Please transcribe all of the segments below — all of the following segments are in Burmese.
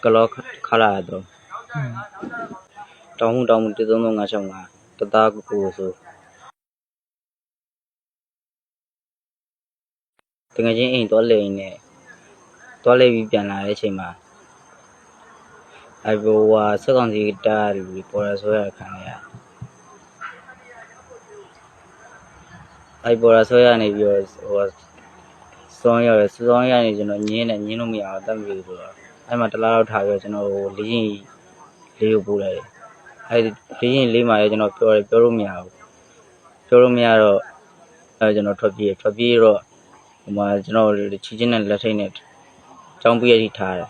ကလောခလာတော့တောင်းမှု13355တသားကိုဆိုတကယ်ချင်းအိမ်တော့လေနဲ့တော့လေပြီးပြန်လာတဲ့အချိန်မှာဘိုးကစက်ကောင်စီတားလူပေါ်ရဆိုရခံရပေါ်ရဆိုရနေပြီးတော့စောင်းရနေကျွန်တော်ညင်းလို့မရအောင်တတ်ပြီဆိုတော့မှာတလားလောက်ထားပြီးတော့ကျွန်တော်လေးရင်လေးကိုပို့လိုက်လေးရင်လေးမှာလည်းကျွန်တော်ပြောလို့မရဘူးတော့ကျွန်တော်ထွက်ပြေးတော့ဟိုမှာကျွန်တော်ချီချင်းနဲ့လက်ထိတ်နဲ့ចောင်းပြည့်ထိထားတယ်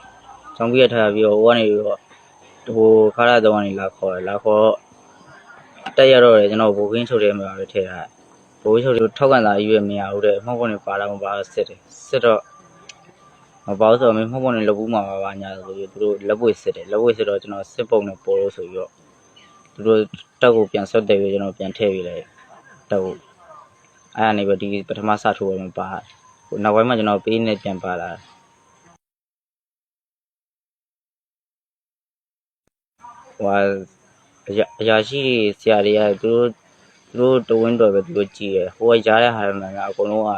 ចောင်းပြည့်ထားပြီးတော့ဟိုကနေပြီးတော့ခါရတော့ကနေလာခေါ်တက်ရတော့ကျွန်တော်ဘိုးကင်းချုပ်တယ်မှာပဲထည့်ထားဘိုးချုပ်ထောက်ကန်လာရွေးမရဘူးတဲ့မှောက်ပေါ်နေပါလာမပါစစ်တော့မပေါ့ဆိုတော့မှောက်ပေါ်နေလက်ဘူးမှာပါညာဆိုပြီးသူတို့လက်ပွေစစ်တော့ကျွန်တော်စစ်ပုံနဲ့ပေါ်လို့ဆိုပြီးတော့သူတို့တက်ကိုပြန်ဆွတ်တယ်ပြီးကျွန်တော်ပြန်ထည့်ပေးလိုက်တက်ကိုအဲ့အနေပဲဒီပထမစထိုးပဲမပါနောက်ပိုင်းမှာကျွန်တော်ပေးနေပြန်ပါလာအရာရှိဆရာတွေကသူတို့တဝင်းတော်ပဲသူတို့ကြည့်ရဟိုကကြားတဲ့ဟာမှန်ကအကုန်လုံးက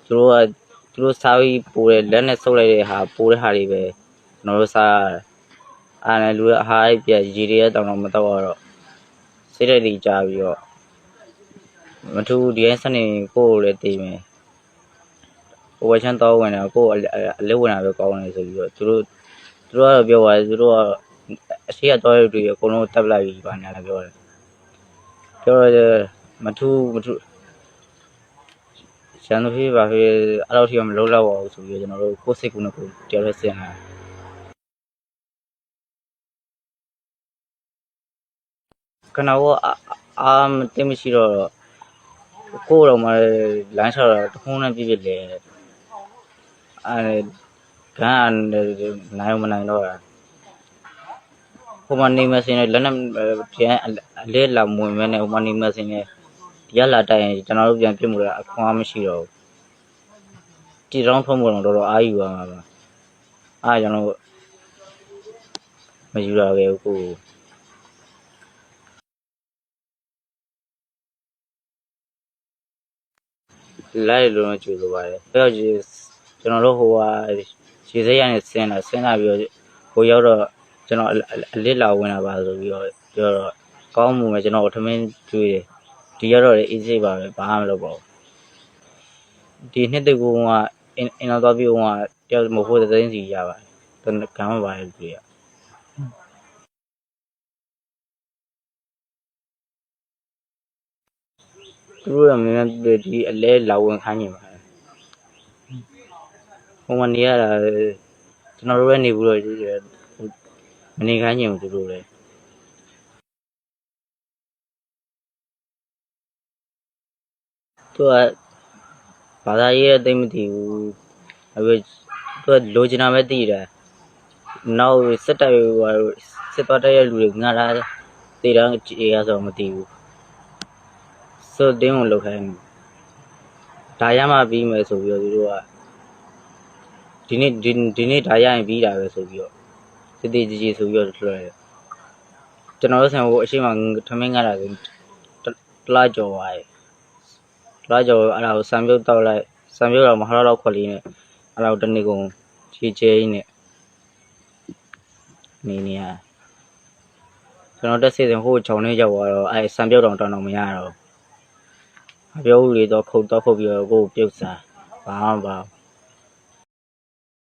သူတို့စားပြီးပိုးတယ်လက်နဲ့ဆုပ်လိုက်တဲ့ဟာပိုးတဲ့ဟာတွေပဲကျွန်တော်တို့စားအားနဲ့လူအဟားပြရေတွေတောင်မတော့တော့စိတ်ဓာတ်တွေကြားပြီးတော့မထူးဒီတိုင်းစနေကိုလည်းတည်မယ်ဟိုဝချမ်းတော့ဝင်တယ်ကိုအလေးဝင်တာပဲကောင်းတယ်ဆိုပြီးတော့သူတို့ကတော့ပြောပါတယ်သူတို့ကအရှိရတော့တွေအကုန်လုံးတက်လိုက်ပြီးပါညာလည်းပြောတယ်မထူးရှမ်းဖေးပါဖေးအဲ့လိုထိမလုံးတော့ဘူးဆိုပြီးကျွန်တော်တို့ကိုယ်စိတ်ကူနဲ့ကိုတယောက်တည်းစင်လာခဏတော့မသိမရှိတော့ကိုတော့မှလမ်းချတော့တခုံးနဲ့ပြည့်လေကန်းနိုင်မနိုင်တော့ဟိုမနေမစင်းနဲ့လက်နဲ့ပြန်အလဲလာမဝင်မဲနဲ့ဟိုမနေမစင်းနဲ့ဒီကလာတိုက်ရင်ကျွန်တော်တို့ပြန်ပြစ်မှုတာအခွင့်အမရှိတော့ဘူးကြည်တောင်းထုံးမှုတော့တော်တော်အားယူရမှာပါအားကျွန်တော်မယူရခဲ့ဘူးကိုလိုက်လို့ကြိုးလိုပါတယ်ပြီးတော့ကျွန်တော်တို့ဟိုကရေစက်ရနေဆင်းလာပြီးတော့ဟိုရောက်တော့ကျွန်တော်အလစ်လာဝင်လာပါဆိုပြီးတော့ပြောတော့ကောင်းမှုပဲကျွန်တော်ထမင်းကျွေးတယ်ဒီကတော့အေးစိတ်ပါပဲဘာမှမလုပ်ပါဘူးဒီနှစ်တကူကအင်တော်ပြီးကတယောက်မဟုတ်တဲ့သတင်းစီရပါတယ်တကမ်းမပါရဲ့တွေ့ရသူတို့ကမင်းဒီအလဲလာဝင်ခိုင်းနေပါတယ်ဟိုမနေရတာကျွန်တော်တို့ပဲနေဘူးတော့မနေခိုင်းနေဘူးသူတို့လည်းသူကဘာသာရေးအသိမသိဘူးအခုသူကလိုချင်တာပဲသိတယ်နောက်စစ်တပ်စစ်သွားတဲ့လူတွေငါလာသိတာကြည်ရဆိုမသိဘူးဆိုတင်းကိုလောက်ခိုင်းဒါရမှပြီးမယ်ဆိုပြီးတော့သူတို့ကဒီနေ့ဒါရရင်ပြီးတာပဲဆိုပြီးတော့တည်ကြည်ဆိုပြီးတော့လွှဲတယ်ကျွန်တော်တို့ဆန်ကိုအရှိမထမင်းငါတာဆိုတလားကြော်ပါရဲ့တလားကြော်အဲ့ဒါကိုစံပြုတ်တောက်လိုက်စံပြုတ်တော့မဟာတော့ခွက်လေးနဲ့အဲ့ဒါကိုတနေ့ကုန်ချီချဲကြီးနဲ့နေရကျွန်တော်တက်စီစဉ်ဟိုးချောင်းနေရောက်သွားတော့အဲ့စံပြုတ်တောင်မရတော့ပြောဦးလေတော့ခုတ်ပြီးတော့ကိုပြုတ်စားဘာမှမပါ